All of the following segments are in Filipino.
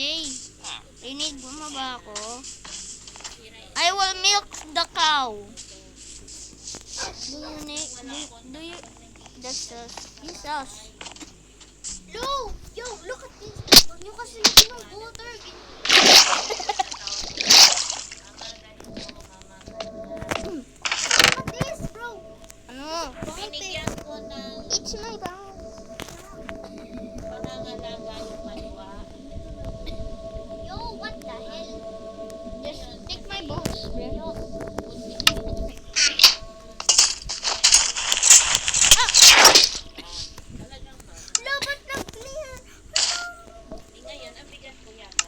MJ, rinig mo ba ako? I will milk the cow. Do you, that's us. Yes, us. No! Yo, look at this. Huwag nyo kasi yung water. Look at this, bro. Ano? Binigyan ko ng It's my bowl. pangangalaga yung manwa. Yo, what the hell? Just take my balls, bro. Labat na clear. Ngayon, ang bigat ko yata.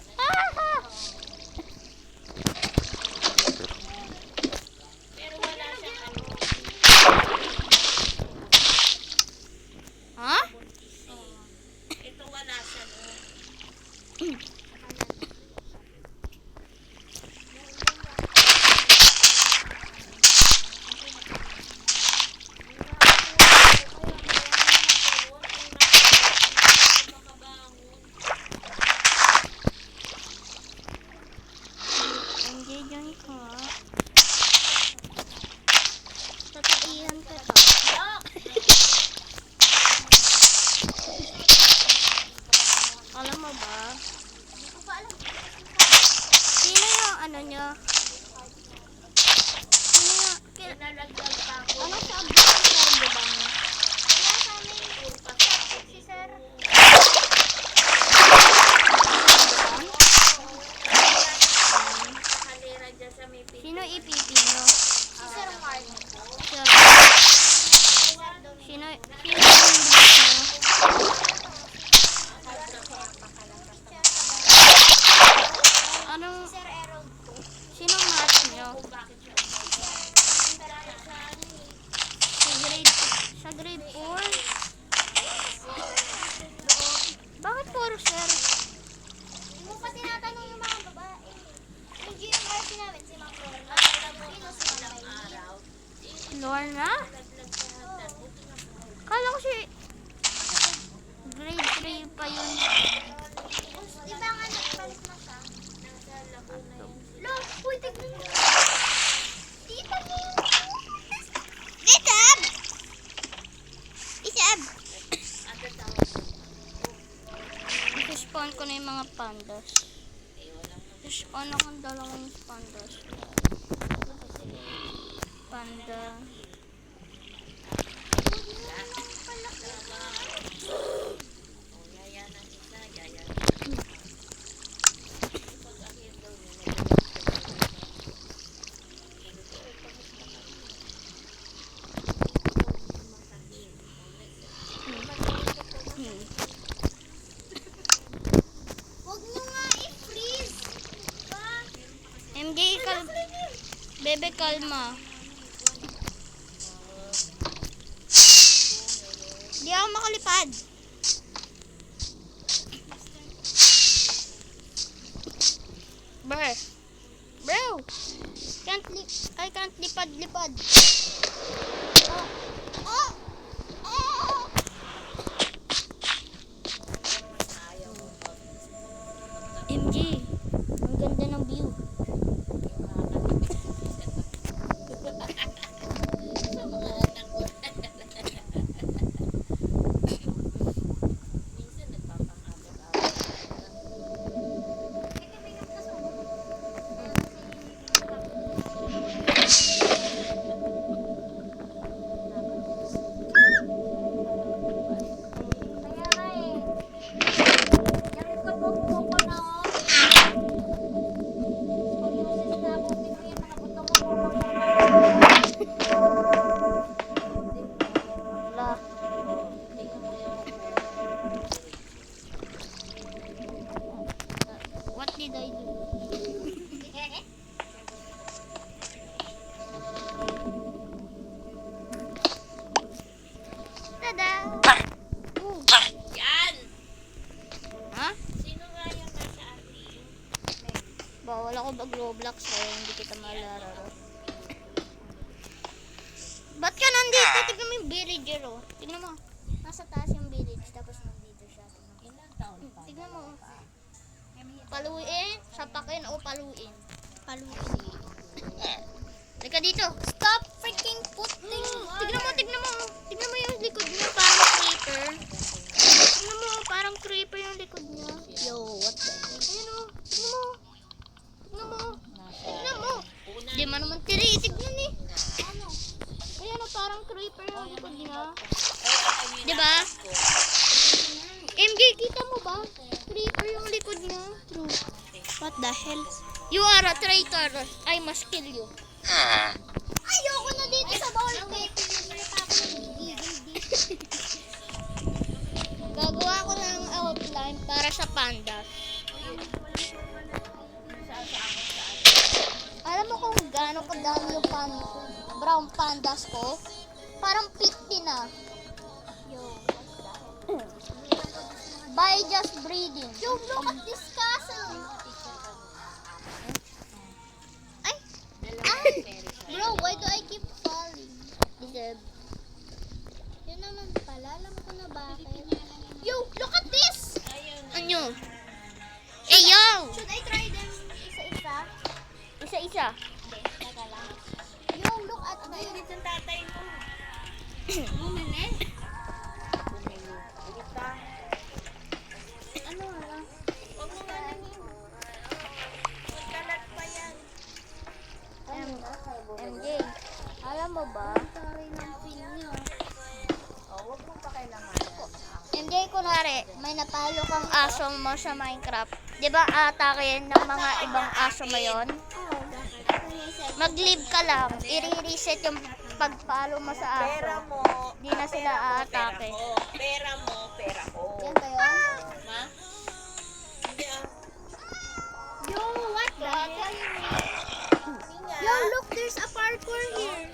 Pero wala siyang ano. Ha? Ito wala siya no. MJ, dyan ka. Tataihan ka to. Alam mo ba? Hindi ko pa alam. Sino yung ano nyo? Sino yung... Nalaglag pa ako. Ano sabi ng sardo ba niya? Kaya sa amin, si sir. Kalera dyan sa may Sino ipipi nyo? Si Sir Mark. Sir, Sino? sino yung nyo? Anong... Sir Errol. Sino match nyo? Sa grade 4? Bakit puro sir? Hindi mo pa tinatanong yung mga babae. Yung GMRC namin, si Ma'am Lorna. Sino si Ma'am Lorna? Lorna? Kala ko si... Grade 3 pa yun. Di ba nga nagpalit na siya? Lo, uy, tignan mo. Tita mo. Isab! Isab! Spawn ko na yung mga pandas. Spawn ako ng dalawang pandas. Panda. Huwag nyo nga i-freeze. Ba? MJ, bebe, kalma. Di ako makalipad. Bro. I can't lipad. Oh. MJ, ang ganda ng view. Kaya nga eh. Yung likod mo kumuko na oh. Scoliosis na ako. Tingnan mo, napunta mo Wala. What did I do? Tada! Ooh. Yan! Ha? Sino nga yung nasa atin? Bawal ako mag-Roblox kaya hindi kita malalaro. Ba't ka nandito? Tignan mo yung villager oh. Tignan mo. Nasa taas yung village tapos nandito siya. Ilang taon pa? Tignan mo. Paluin, sapakin o paluin. Paluin. Teka dito. Stop freaking putting. Tignan mo. Tignan mo yung likod niya, parang creeper. Tignan mo, parang creeper yung likod niya. Yo, what the heck? Ayan o, tignan mo. Di man naman tinitignan eh. Ano? Ayan o, parang creeper yung likod niya. Diba? MJ, kita mo ba? Creeper yung likod niya. True. What the hell? You are a traitor. I must kill you. Ayoko na dito sa ball pit. Gagawa ko ng outline para sa pandas. Alam mo kung gaano kadami yung brown pandas ko? Parang 50 na. Yo, By just breeding. Yo, look at this castle. Ay! Bro, why do I keep falling? Deserve. Yun naman pala, alam ko na bakit. Yo, look at this! Ano? Eh, yo! Should I try them isa-isa? Isa-isa. Teka lang. Yo, look at this. Dito ang tatay mo. Ano wala? Huwag mo nga lang yun. Magkalat pa yan. MJ, alam mo ba? Sorry ng pin nyo. Huwag mo pa kailangan. MJ, kunwari, may napalo kang aso mo sa Minecraft. Di ba atakin ng mga ibang aso mo yun? Oh, bakit? Mag-leave ka lang. I-reset yung pagpalo mo sa Pera aso. mo. Di na sila aatake. Pera mo, pera ko. Yan ba yun? Ma? Hindi ah. Yo, what the hell? Yo, look, there's a parkour here.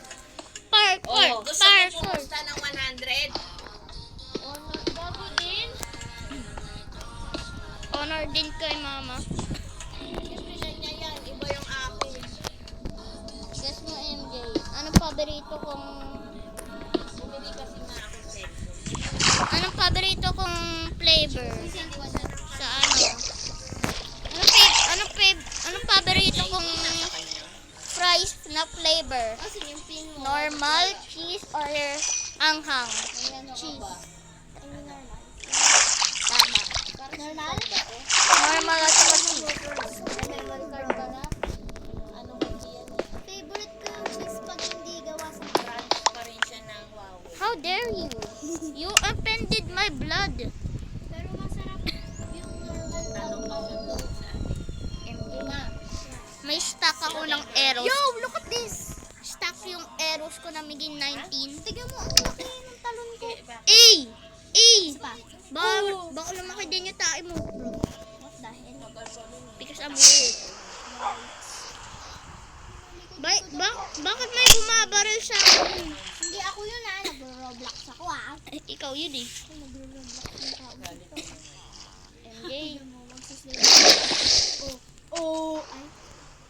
Parkour! Oh, gusto mo Parkour! pumusta ng 100? Bago din. Honor din kay mama. Siyempre niya yan. Iba yung akin. Guess mo, MJ. Anong paborito kong... Bumili kasi nga ako set. Anong paborito kong flavor? Sa ano? Anong paborito kong fries na flavor? Kasi yung pin mo. Normal, cheese, or anghang? Cheese. Tama. Normal? Normal at saka cheese. Normal card ba na? Ano kasi yan? Favorite ko yung cheese pag hindi gawa sa Crunch pa rin siya ng wow. How dare you? You offended my blood. Pero masarap yung normal na Tanong ko siya doon sa atin. May stock ako ng arrows. Yo, look at this! Stock yung arrows ko na maging 19. Tignan mo, ang laki ng talon ko. Eh! Eh! Isa pa. Baka lumaki din yung tae mo, bro. What the hell? Because I'm weird. Bakit may bumabaril sa akin? Hindi ako yun ah. Nag-roblox ako ah. Eh, ikaw yun eh. Nag-roblox yung tao dito. MJ. Tignan mo, magsislay. Oh. Ay.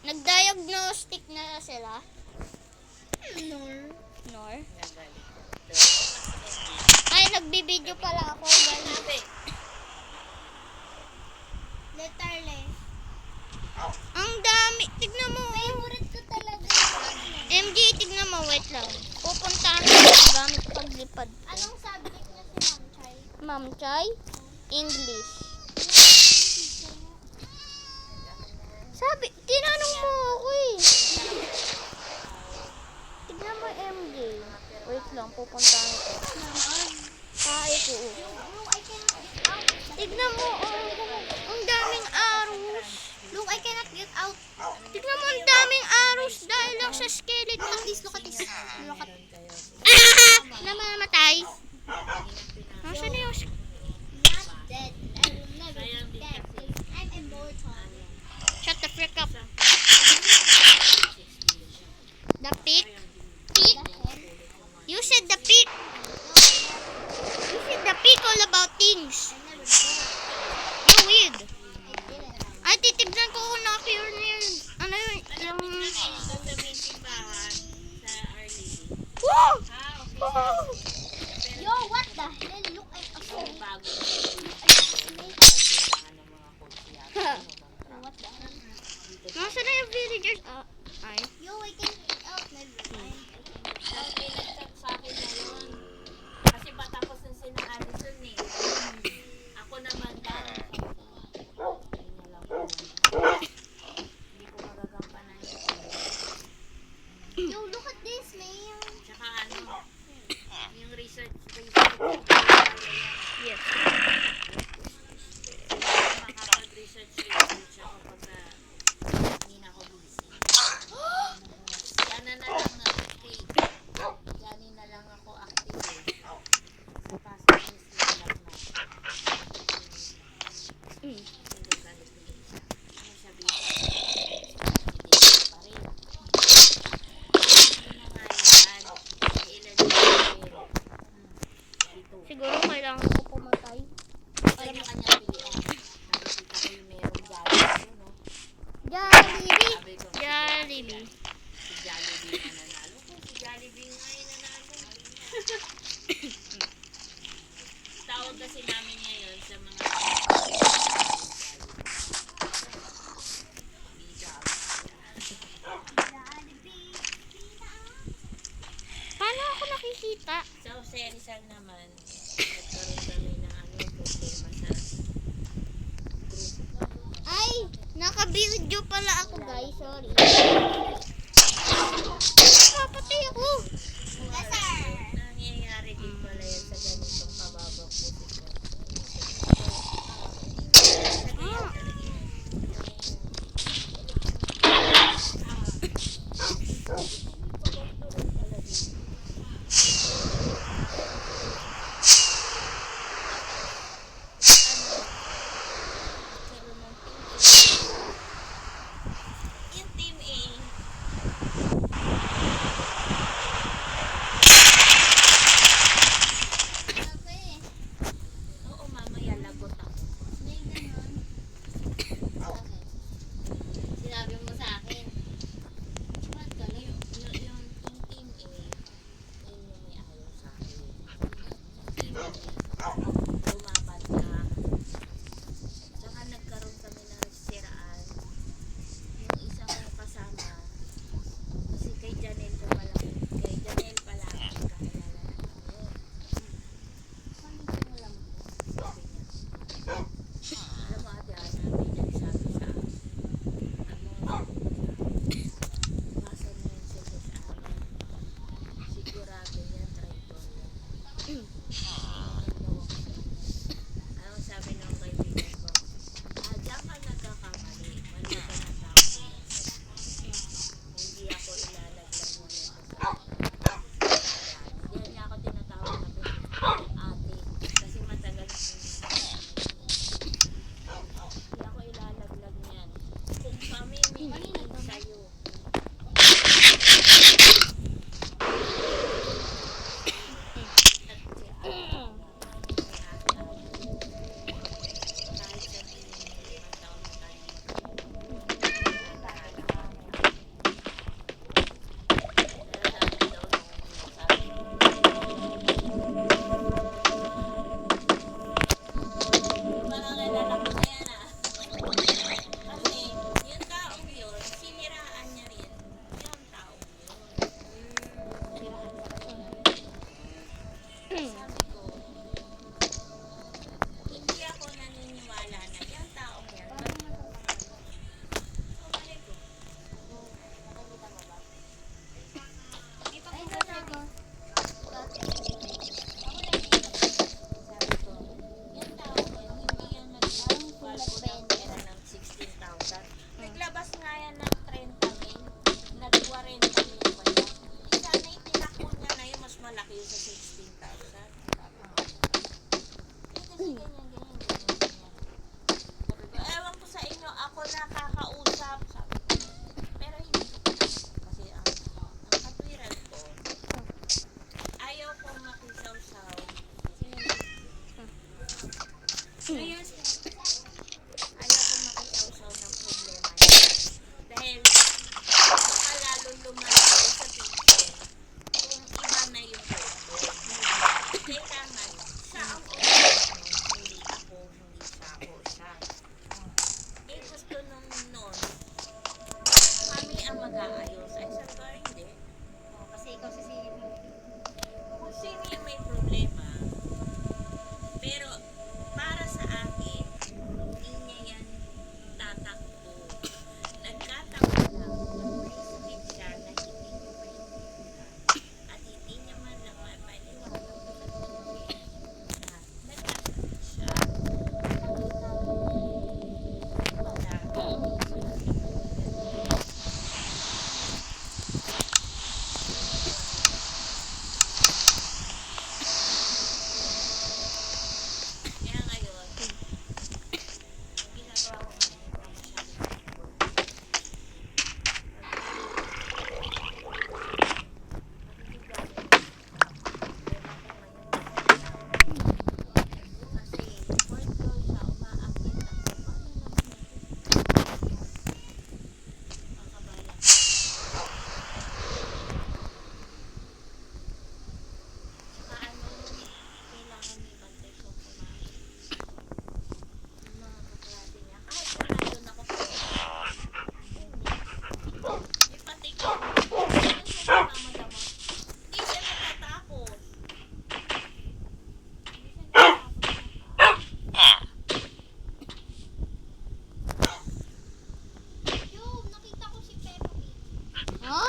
Nag-diagnostic na sila. Nor? Ay, nagbibideo pala ako, guys. Letter le. Ang dami. Tignan mo. Favorite ko talaga. MJ, tignan mo. Wait lang. Pupuntahan ko yung gamit paglipad. Anong subject niya si Ma'am Chay? Ma'am Chay? English. Sabi, tinanong mo ako eh. Tignan mo, MJ. Wait lang, pupuntahan ko. Kaya ko. Bro, I cannot get out. Tignan mo, ang daming arrows. Look, I cannot get out. Tignan mo, ang daming arrows dahil lang sa skeleton. Look at this, look at this. Look at Ah! Namamatay. Nasaan na yung Not dead. what the hell? Nasa na yung villagers? Ay. Yo, I can never mind. Tapos may nag-chat sa akin ngayon. Kasi patapos na sila Alison eh. Ako naman parang alam ko hindi ko magagampanan yun. Yo, look at this, man. Tsaka ano, yung research. Yes. Makapag-research ako pagka hindi na ako busy. Yan na lang active. Yan na lang ako active eh. Sa pasok ni sila lang na. Hindi ka nagpili siya. Ano sabihin ko? Hindi pa rin. Ano nga yan? Ilan yung dito. Siguro kailangan ko pumatay. Kanya-kanya pilihan. Nakikita ko yung merong Jollibee, no? Jollibee! Sabi ko, Jollibee. si Jollibee na nanalo. Si Jollibee nga ay nanalo. Tawag kasi namin ngayon sa mga Paano ako nakikita? So, sa Rizal naman, nagkaroon kami ng problema sa Ay! Naka-video pala ako, guys. Sorry. Kapatay ako. nangyayari din pala yan sa ganitong kababang posisyon. Ah. Yung team A, mag-aayos. Ay, sabi ko, hindi. Kasi ikaw sisingin mo. Kung sino yung may problema, pero para sa akin, hindi niya yan tatakbo. Nagkataon lang, may sakit siya na hindi niya maintindihan. At hindi niya man lang mapaliwanag na nagkasakit siya. Kaya ngayon, ginagawa ko ngayon siya. Kasi, fourth floor siya, umaakyat ako. Paano naman yun? Kakabalan. Saka kailangan may bantay ko kumain. Yung mga kaklase niya, kahit kung nandun ako sa may patik ko. Ano siya namamadama? Hindi siya natatakot. Yo, nakita ko si Peppa Pig. Ha?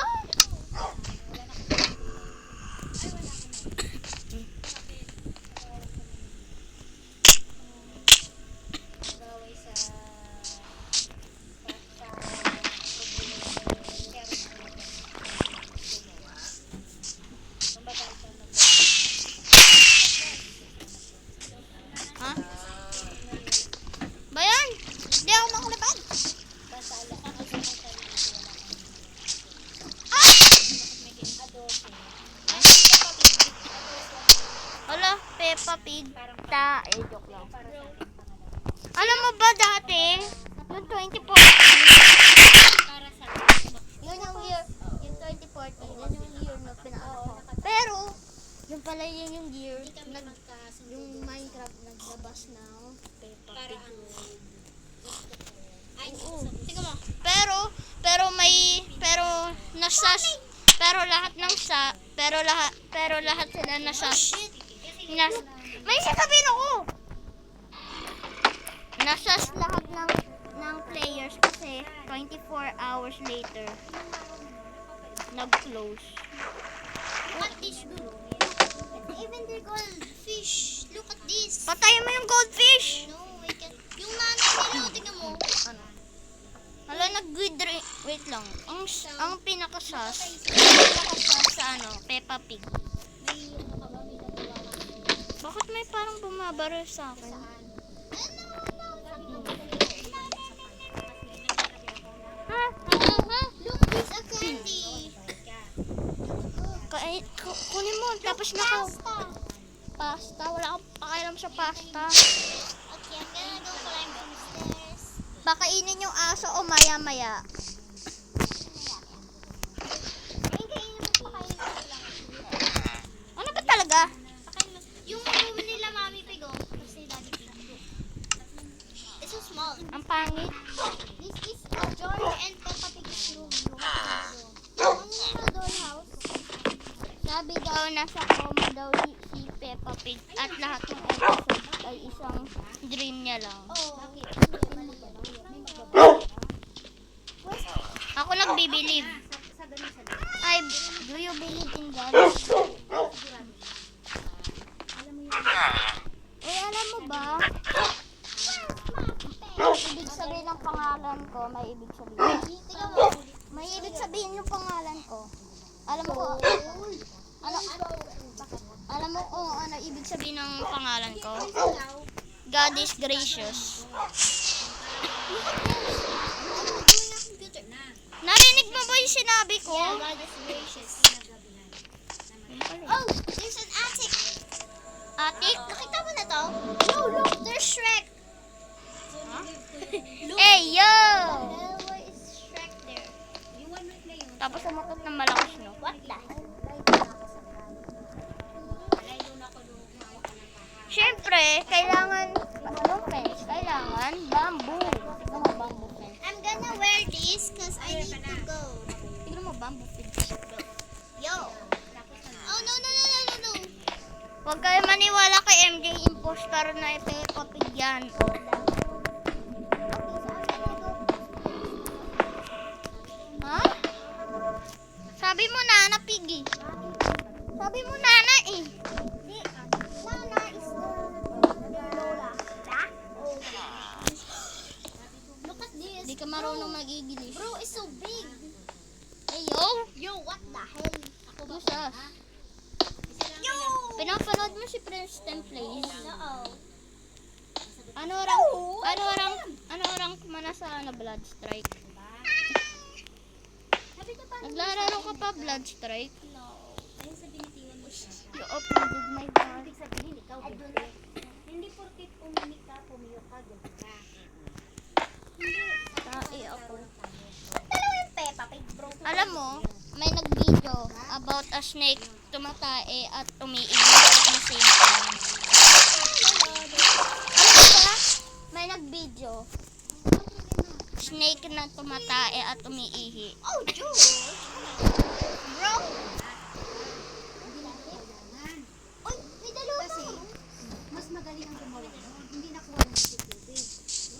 Gaway sa Ha? Bayan! Hindi ako makalapad! Hala, Peppa Pig. Joke lang. Alam mo ba dati, yung 2014, yun yung year, yung 2014, yun yung year na pinaanak ko. Pero, yung pala yun yung year, yung Minecraft naglabas ng Peppa Pig. Oo. Tingnan mo. Pero lahat sila may sasabihin ako. Nasas lahat ng players kasi 24 hours later nag-close. Look at this, dude. Even the goldfish. Look at this. Patayin mo yung goldfish. No, I can't. Yung nanay nila, tingnan mo. Ano? Hala, wait lang. Ang pinakasas sa Peppa Pig. May ano ka ba? May nagawa ka? Bakit may parang bumabaril sa akin? Ha? Look, this a candy. Kunin mo, tapos na ako. Pasta. Wala akong pakialam sa pasta. Okay, I'm gonna go climb the stairs. Pakainin yung aso o maya-maya. Ay, kainin mo pa kayo lang. Ano ba talaga? Pakainin mo. Yung room nila, Mami Pig, oh. Kasi Daddy Pig. It's so small. Ang pangit. This is George and Peppa Pig's room. Yung dollhouse. Sabi daw nasa coma daw si Peppa Pig at lahat ng episode ay isang dream niya lang. Oh, mali ba? Ako nagbibilieve. Do you believe in God? Alam mo ba? Ibig sabihin ng pangalan ko, may ibig sabihin. Tingnan mo. May ibig sabihin yung pangalan ko. Alam mo kung ano ibig sabihin ng pangalan ko? God is gracious. Narinig mo ba yung sinabi ko? Yeah, God is gracious. Oh, there's an attic. Atik? Nakita mo na to? No, look, there's Shrek. Hey, yo! Why is Shrek there? Tapos umutot ng malakas, no? What the hell? Siyempre, kailangan yung fence. Kailangan bamboo. Ano bamboo fence? I'm gonna wear this because I need to go. kay MJ impostor na Peppa Pig yan. Ha? Sabi mo Nana Pig eh. Sabi mo Nana eh. Nana is the Lola. Look at this. Di ka marunong mag-English. Bro, it's so big. Hey yo. Yo, what the hell? Ako ba? Lusas. Yo! Pinapanood mo si Princeton Plays. Oo. Ano orang kumana sa Blood Strike? Sabi ko pa. Naglalaro ka pa Blood Strike? No. Ayun sa binitiwan mo siya. You opened my heart. Ibig sabihin, ikaw gusto. Hindi porkit umimik ka, pumiyo ka, gusto ka. Tae ako. Dalawa yung Peppa Pig, bro. Alam mo, may nag-video about a snake tumatae at umiiyak at the same time. Alam mo ba? May nag-video. Snake na tumatae at umiihi. Oh, Diyos! Bro! Uy, may dalawa pa. Mas magaling ang gumawa nun. Hindi nakuha ng CCTV.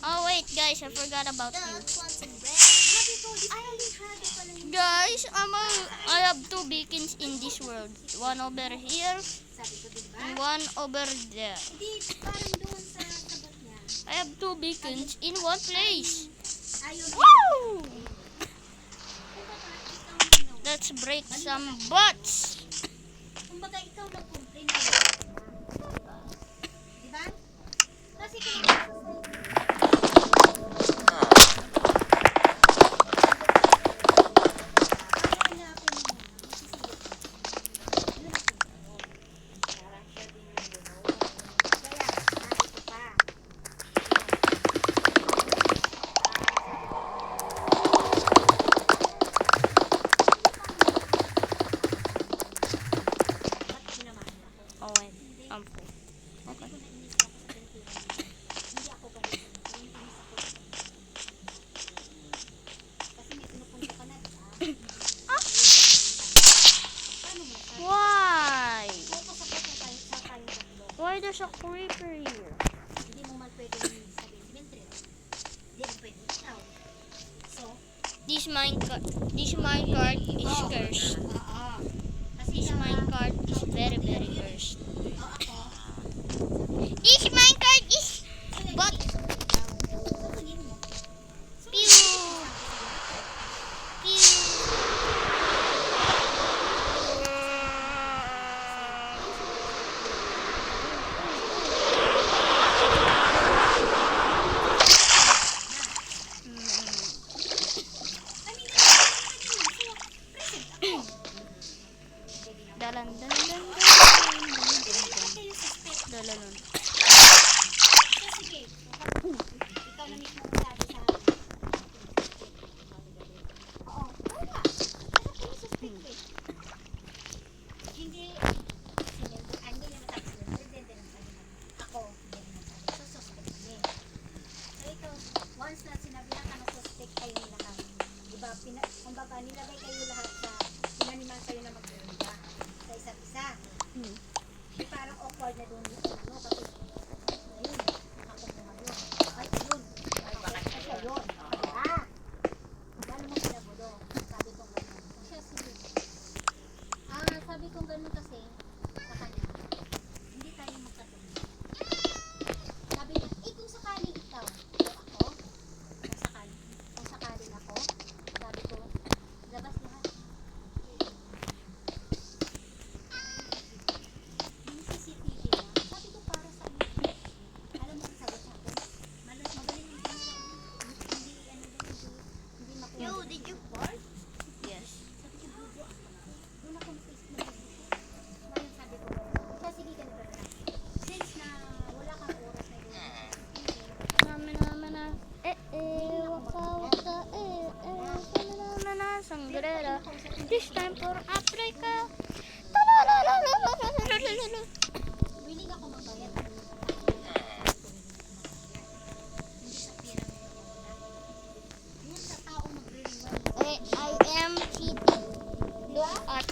Oh wait guys, I forgot about you. Sabi ko, I only had it pala yung Guys, I have two beacons in this world. One over here Sabi ko, diba? and one over there. Hindi, parang doon sa sagot niya. I have two beacons in one place. Ayaw Woo! Let's break some butts. kumbaga ikaw nag-complain na yun. Diba? Kasi kung Oh wait, I'm full. Okay. Why? Why there's a creeper here? hindi mo man pwede sabihin si Bentry. Hindi mo pwede ikaw. So, This minecart is cursed. oo. Kasi This minecart is very cursed. ako, This minecart is but sa tingin mo, pew pew. Dalan dalan dalan. so sige. Ikaw na mismo sabi sa akin. Oo, wala. Kasi suspect eh. Hindi, hindi na matapos yun. Presidente ng sabi namin. Ako, hindi na matapos. So, suspect kami. So, ito, once na sinabihan ka na suspect kayo lahat. Diba, kumbaga, nilagay kayo lahat sa, pinaniman kayo na magpunta sa isa't isa. Di parang awkward na doon yung ano, kasi, ayun, nakakuha yun. Ay, ayun. Ay, ayun. Ah! Paano mo sinagulo? Sabi ko gano'n. Siya, sige. Sabi ko gano'n kasi, sa kanya, hindi tayo magkatuloy. Sabi niya, kung sakaling ikaw, o ako, kung sakaling ako, sabi ko, labas lahat. Yung CCTV na, sabi ko para sa iyo. Alam mo ang sagot sa akin? Magaling yung camera. Hindi makuha. Yo, did you fart? Yes. Sabi ko, video ako. Doon ako face na video. Ngayon sabi ko, siya sige ka na. Since na wala kang oras na yun, Na waka waka na sangrera. This time for Africa. willing ako magbayad. Hindi sa pira mo yun sa tao magre-rewind. I am cheating. Look at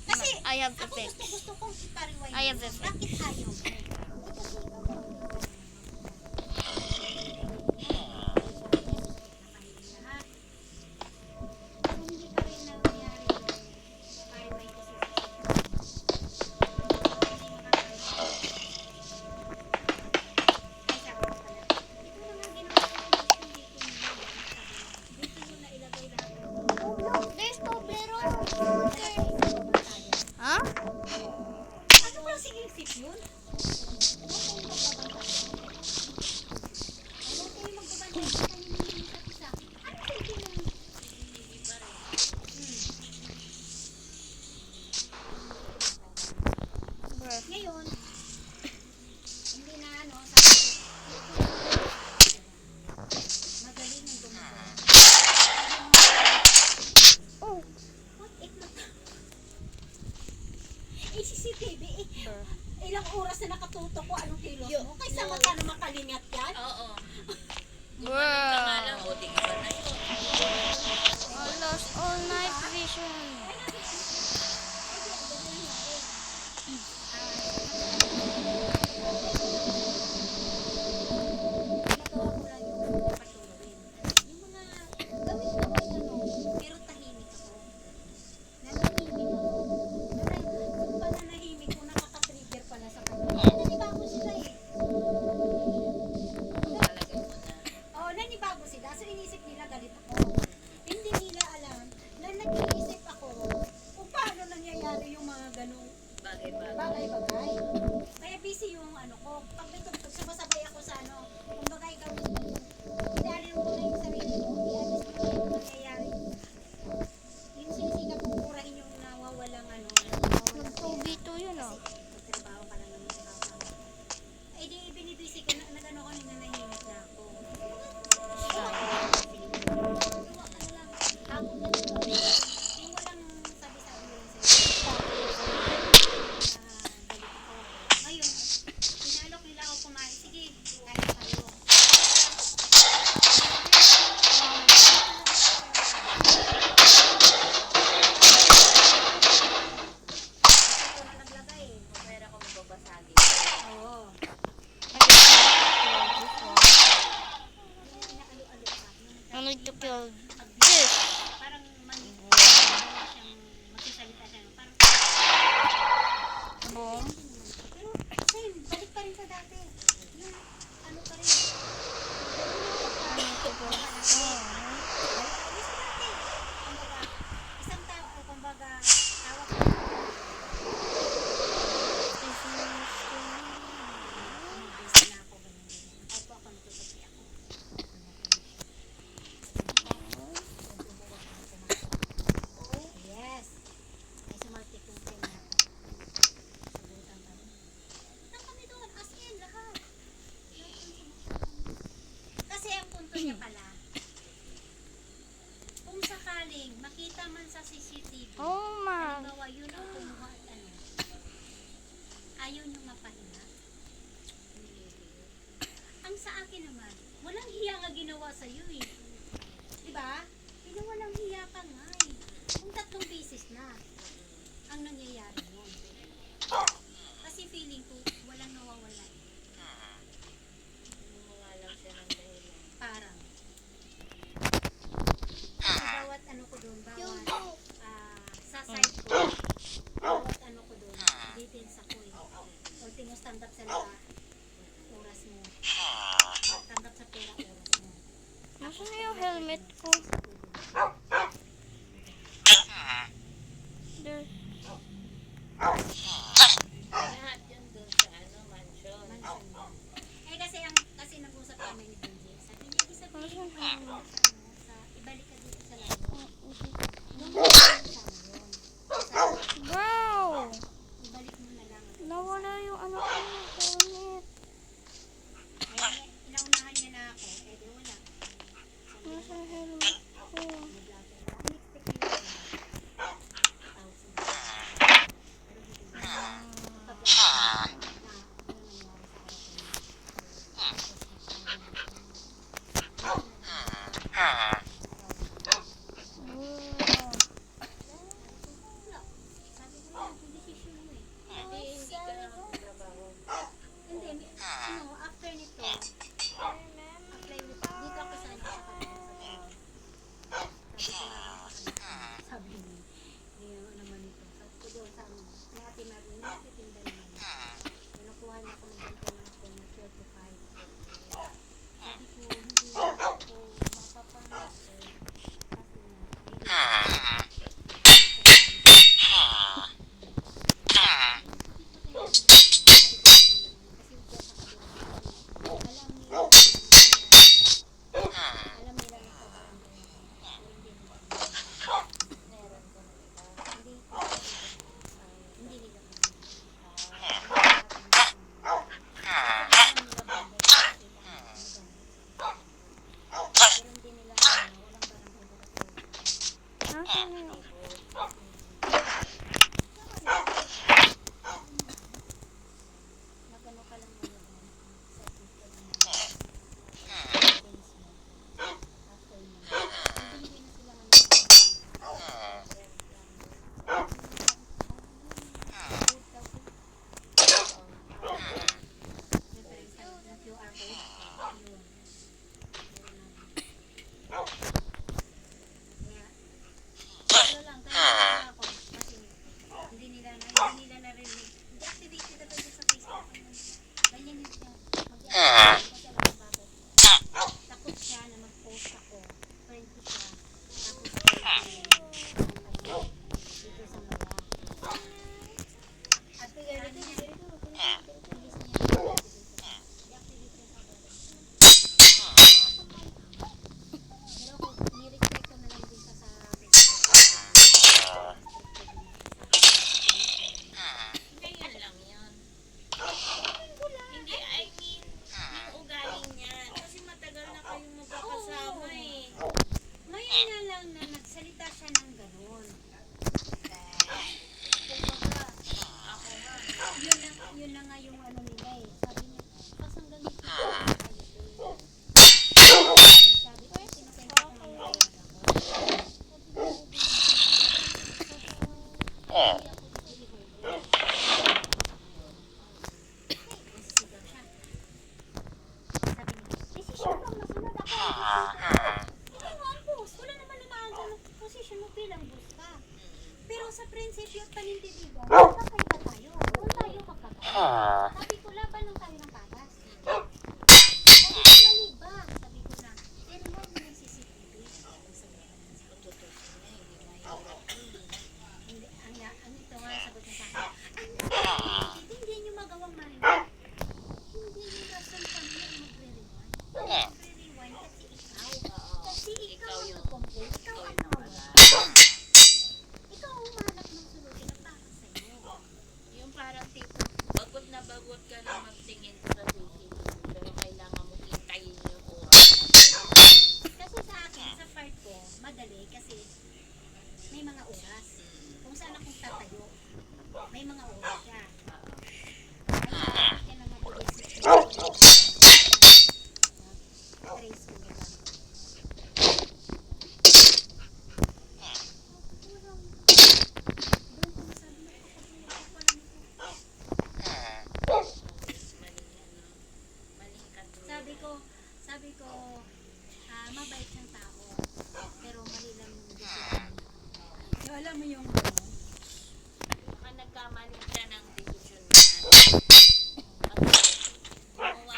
Kasi, I have ako effects. gusto kong ipa-rewind. I have effects. Bakit ayaw mo? oras na nakatutok ko, anong kilos mo? Kaysa mata na makalingat yan. Oo. Gumanon ka nga lang, o di iba na yun. I lost all night vision. Ginagawa ko lang yung patuloy. Yung mga gawin ano, pero tahimik ako. Nanahimik ako. Yung pananahimik ko, nakaka-trigger pala sa kanya. Nanibago sila eh. Talagay mo na. Oo, nanibago sila. So, inisip nila galit ako. Hindi nila alam na nag-iisip ako kung paano nangyayari yung mga ganong Bagay-bagay. bagay-bagay. Kaya busy yung ano ko. Pag may tugtog, sumasabay ako sa ano. Kung bagay gawin mo, inaalin mo na yung sarili mo. I-alis mo na yung nangyayari. Yung sinisikap kong purahin yung nawawalang ano. Nawawalang Nag-2v2 yun oh. Magtrabaho ka lang naman sa kapwa. Ay di binibisi ko na nagano ko nanahimik na ako. Gawa ka na lang. Tapos na ito. Yung walang sabi-sabi lang sa'yo. Galit ako. Ngayon, pinalok nila ako kumain. Sige, kaya kayo. Ito na naglagay eh. Pera ko mababasagin. Oo. I need to kill this. Parang magsasalita siya. Parang Boom. pero same, balik pa rin sa dati. Yung ano pa rin. I need to kill this. Kumbaga, isang tao, kumbaga, tawag ko. Busy na ako, ganyan. Opo, ako natutupi ako. Yes. Ay, sumaltik yung time na ako. Subutan kami. Nang kami doon, as in, lahat. Kasi ang punto niya pala, kung sakaling makita man sa CCTV, Oh my. halimbawa yun ang kumuha at ano, ayaw niyong mapahinga. Ang sa akin naman, walang hiya nga ginawa sa iyo eh. Diba? Hindi walang hiya ka nga eh. Kung 3 beses na ang nangyayari nun. Kasi feeling ko, walang nawawala eh. Gumawa lang siya ng dahilan. Parang. Kasi bawat ano ko doon, bawat sa side ko, bawat ano ko doon, details ako eh. O tingos tanggap sa lahat, oras mo. Tanggap sa pera, oras mo. Nasaan na yung helmet ko? There. Lahat yun dun sa mansion. Mansion mo. Eh kasi nag-usap kami ni Benji. Sabi niya, isabihin mo sa ibalik ka dito sa laro. Yung sa yun. Wow! Ibalik mo na lang. Nawala yung ano ko yung helmet. Eh, inaunahan niya na ako. Eh, di wala. Nasaan yung helmet ko? Hindi ka na magtrabaho. Hindi, after nito, apply with, dito ako sa sabi niya, ngayon naman ito. Sabi ko doon sa amin, may ate Marie, natitinda naman. Nakuha niya ako ng ganito na ako na 35. Sabi ko, hindi na ako mapapangat. Alam nila na sa barangay. Hindi nila. Pero hindi nila walang barangay. Nasaan na yung... sa prinsipyo at panindidigan, magkakaiba tayo. Huwag tayo magkakaiba. Sabi ko, laban lang tayo ng patas. Sabi ko, mali ba? Sabi ko na, pero mo ng CCTV. Kung tutusin na, hindi mahirap yun. Hindi, ang ito nga, sagot niya sa akin, hindi niyo magawang marinig. Hindi niyo rason kami ang magre-rewind. Magre-rewind kasi ikaw. Kasi ikaw ang yung- nag-compose, ikaw ang nawala. Ikaw ang umanap ng solusyon na para sa'yo. Yung parang tipo, bagot na bagot ka na magtingin sa CCTV, pero kailangan mo hintayin yung oras. Kasi sa akin, sa part ko, madali kasi may mga oras. Kung saan akong tatayo, may mga oras siya. Kaya ka na mabilis trace ko na lang. Doon ko sabi na Maling katulad. sabi ko, mabait siyang tao. Pero mali lang yung decision. So, alam mo yung Baka nagkamali siya ng desisyon niya. Gumawa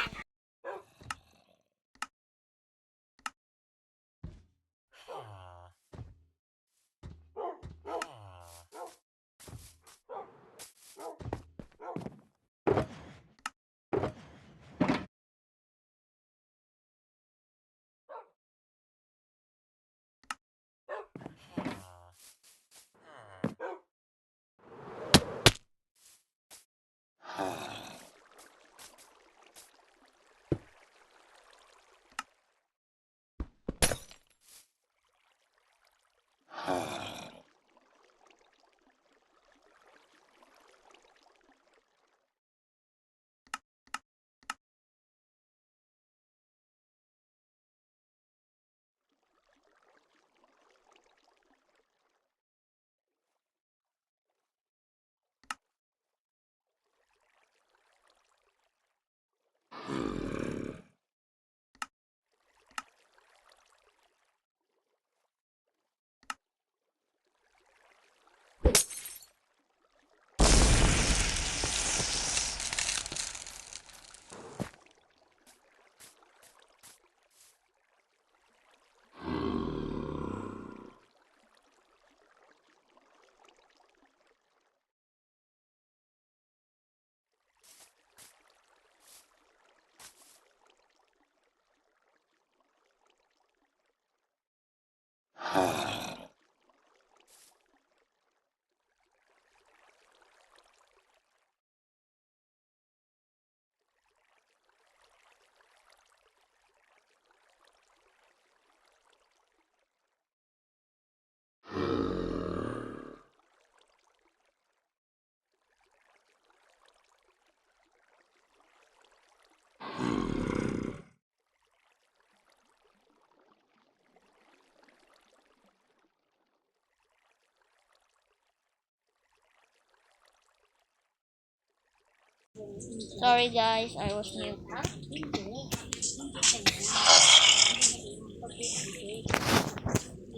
Sorry guys, I was mute.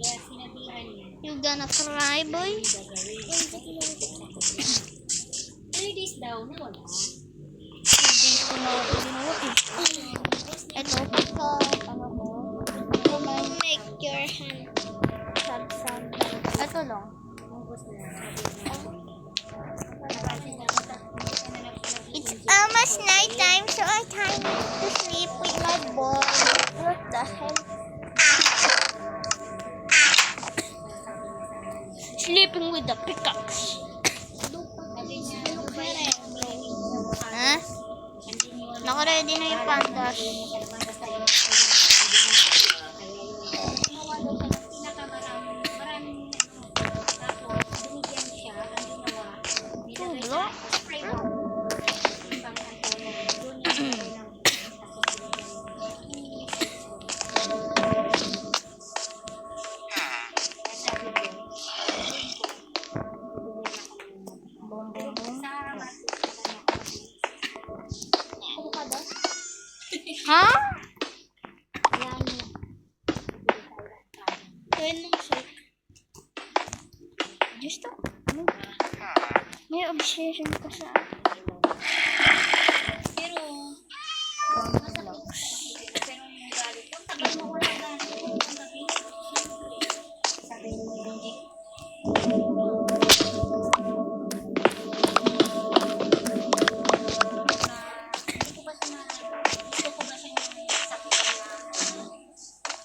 kaya sinabihan niya. You gonna cry, boy? 3 days daw na wala. Hindi ko na ginawa eh. Ito, ano ko? Make your hand sad. Ito lang. It's almost night time, so I time to sleep with my boy. What the hell? Sleeping with the pickaxe. Ha? Naka-ready na yung pandas. Ha? Kaya nang shake. Just to. May obsession ka sa Pero, pero yung galit ko, tagal mo wala galit ko. Sabi mo, hindi. Hindi ko ba siya gusto ko ba siya yung sakitan na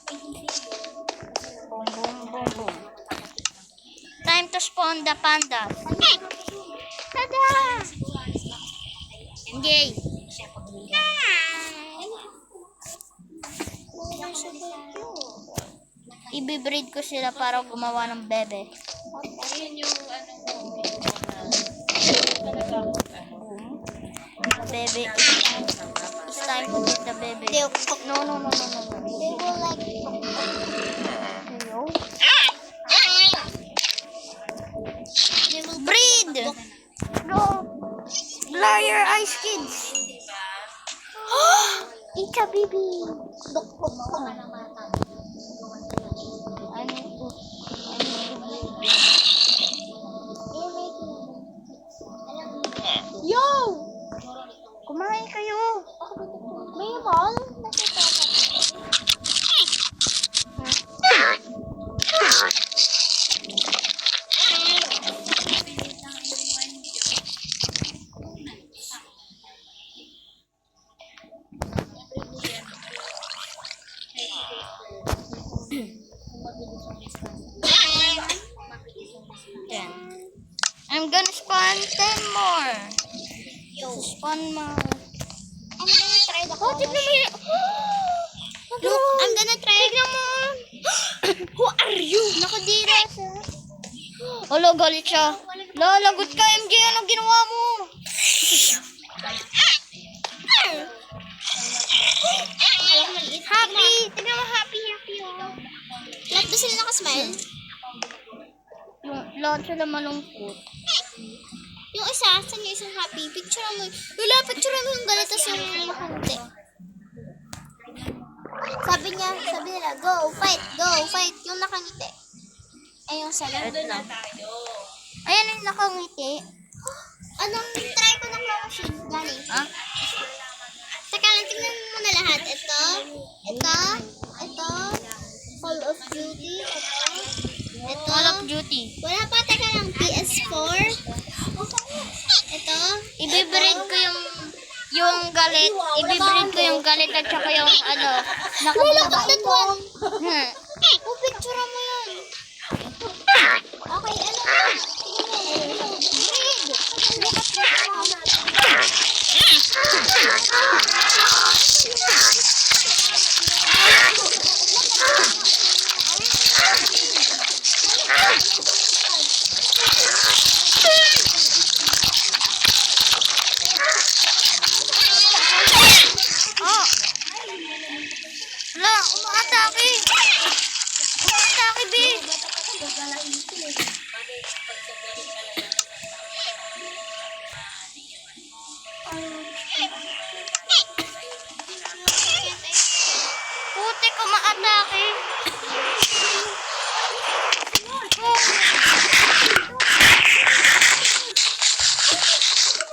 hindi. boom, boom, boom, boom. Time to spawn the pandas. Tada! Yay! Siya pagbigyan. Ibibreed ko sila para gumawa ng bebe. Ayun yung ano mo, yung talaga Bebe. It's time to get the bebe. No, no, no, no, no, no. They will like Hello? they will Breed! No! Liar Ice Kids! It's a baby! dukduk ko ka ng bata. I need to breed. They're making alam mo, Yo! Kumain kayo! may ball? Nakita ko. I'm gonna spawn 10 more. Spawn more. I'm gonna try the Oh, tignan mo yun. Look, I'm gonna try. Tignan mo. Who are you? Nakadira siya. Olo, galit siya. Lalagot ka, MJ. Anong ginawa mo? Happy. Tignan mo, happy, happy. Oh. Lahat ba sila nakasmile? Yung lahat sila malungkot. Yung isa, saan yung isang happy? Picture mo. Wala, picture mo yung galit tas yung nakangiti. Sabi nila, go, fight. Yung nakangiti. Ay, yung sa left lang. Ayan yung nakangiti. Anong try ko ng claw machine? Gani. Ha? Teka lang, tingnan mo muna lahat. Ito. Call of Duty. Ito. Call of Duty. Wala pa, teka lang. PS4. Ito. Ibibreed ko yung galit. Ibibreed ko yung galit at saka yung ano. Wala ka that one. Hmm. Oh, picture mo yun. Okay, ano? Oh! Wala, umatake! Umatake, B! Putik, umatake!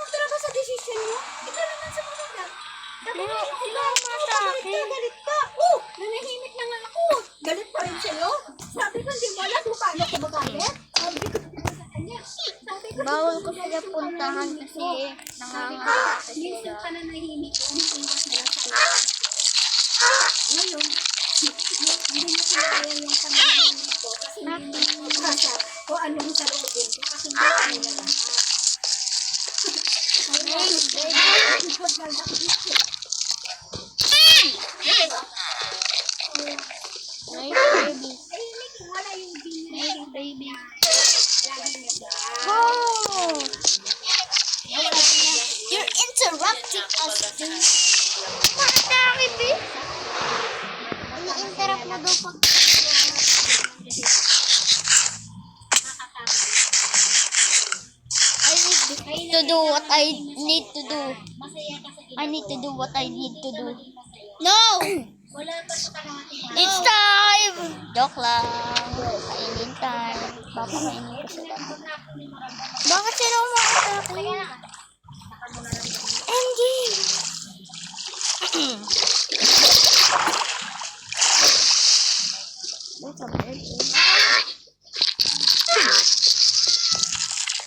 Talaga sa decision mo? Ikaw naman sa mga galit ka. Oh, nanahimik na nga ako. Galit pa rin sa'yo. Sabi ko, hindi mo alam kung paano ko magalit. Sabi ko sa kanya. Sabi ko, Bawal ko sila puntahan kasi nangangatake minsan sila. ka na nahimik ko. Iwas na lang sa ngayon, hindi mo kinakaya yung pangyayarin ko kasi hindi mo kasa kung ano yung sa loobin ko kasi hindi ko nila lahat. Nice baby. Wala yung Nice baby. Oh! You're interrupting us. Umatake, B! Ini-interrupt mo daw pag... I need to do what I need to do. I need to do what I need to do. No! Wala pa sa kalahati. It's time! Joke lang. Kainin time. Baka kainin ko sila. Bakit sila umakatake? MG!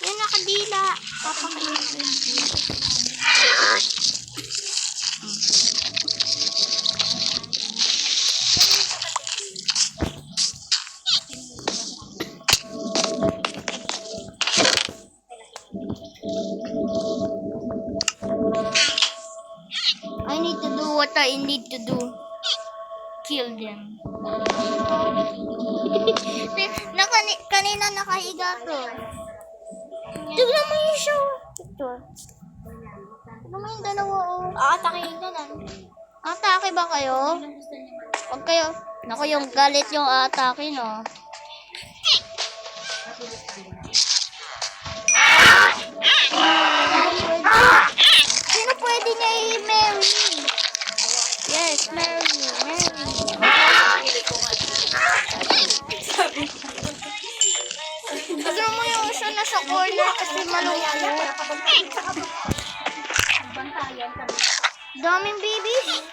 Yan nakadila. Papakainin. I need to do what I need to do. Kill them. Kanina nakahiga to. Tignan mo yung show. Ito. Tignan mo yung dalawa oh. Aatakihin ka na. Atake ba kayo? Huwag kayo. Naku, yung galit yung atake, no? Sino pwede niya i-marry? Yes, marry me, marry me. Tignan mo yung isa na sa corner kasi malungkot. Daming babies.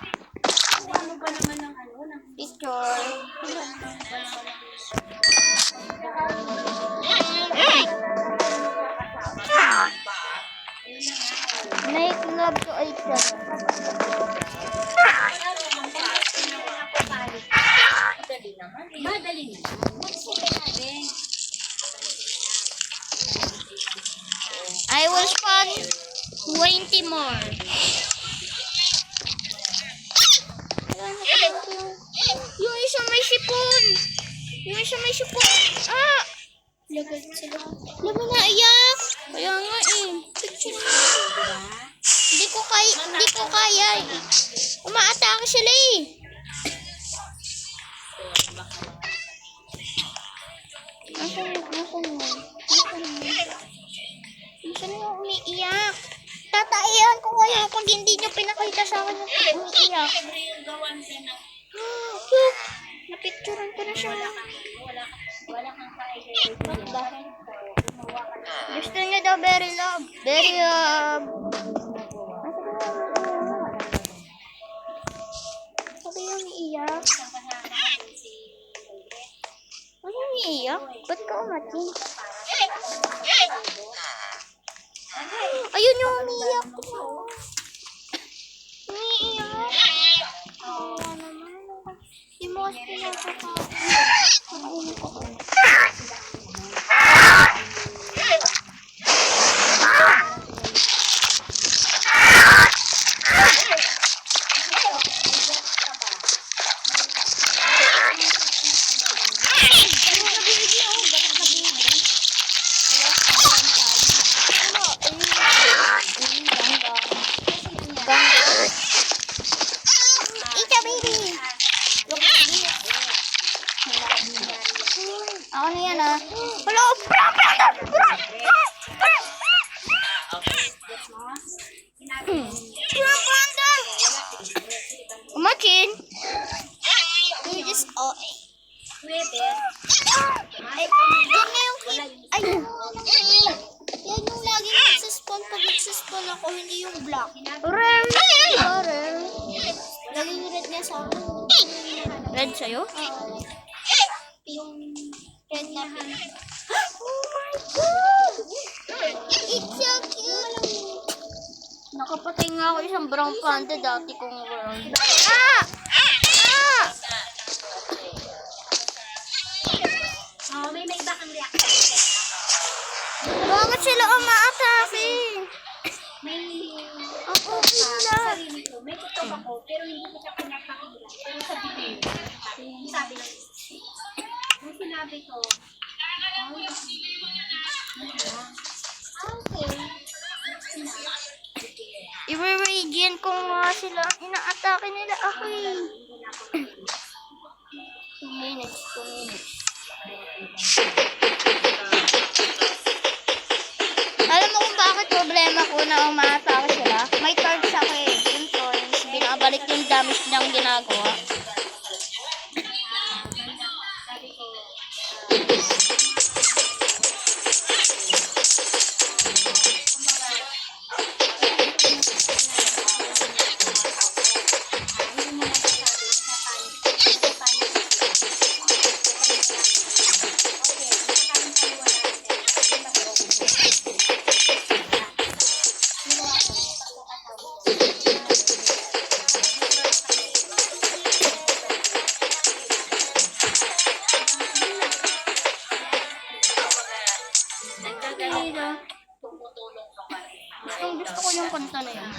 Picture. Make love to each other. Madali na. I will spawn 20 more. Yung isa may sipon. Yung isa may sipon. Ah! Lagad sila. Labi na iyak. Kaya nga eh. Hindi ko kaya eh. Umaatake sila eh. Nasaan yung umiiyak? Tataihan ko kayo pag hindi nyo pinakita sa akin yung umiiyak. Napicturean ko na siya. Gusto niya daw very love. Very Sabi yung umiiyak. Ano yung umiiyak? Ba't ka umating? Ayun yung umiiyak. Umiiyak. Wala naman. Di mo kasi pinapakain. Kakainin ko ko. Ika baby. Ako na yan ah. Hello. Umachin. You just OA. Ay, yan nga yung ayun. Yan yung lagi nagsispawn pag nagsispawn ako, hindi yung black. Rare. Laging red niya sa akin. Red sa'yo? Oo. Yung red na pin. Oh my God! It's so cute! Nakapatay nga ako isang brown panda dati kong world. Ah! Ah! Oh, may iba kang reaction. Bakit sila umaatake? May Ako sila. sarili ko. May tutok ako, pero hindi ko siya pinapakita. Pero sabi ko, sabi lang. Yung sinabi ko, okay. I-radian ko nga sila. Inaatake nila ako eh. 2 minutes. Alam mo kung bakit problema ko na umaatake sila? May charge ako eh. Yung points, binabalik yung damage niyang ginagawa. Tumutulong ka pa rin. Gusto ko yung kanta na yun.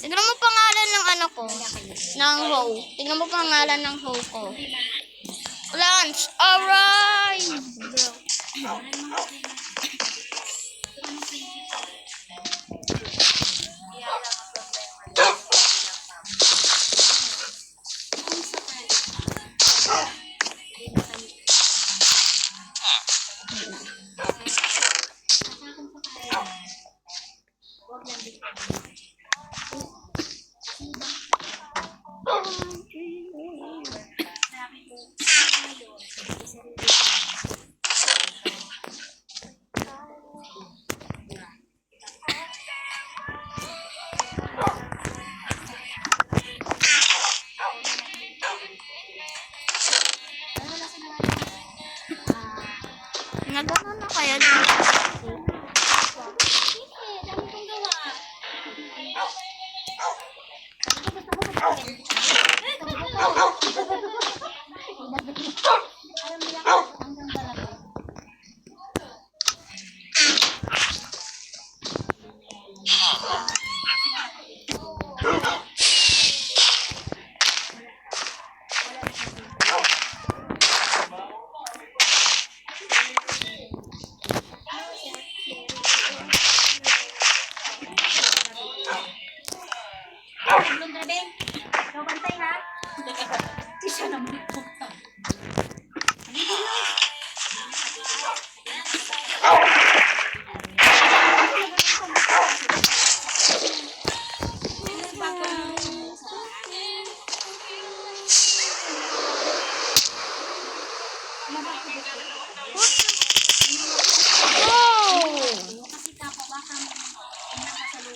Tignan mo pangalan ng ano ko. Ng hoe. Tignan mo pangalan ng hoe ko. Lunch arrive! Bro. Nagano na kaya dito?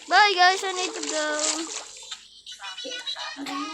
Bye guys, I need to go.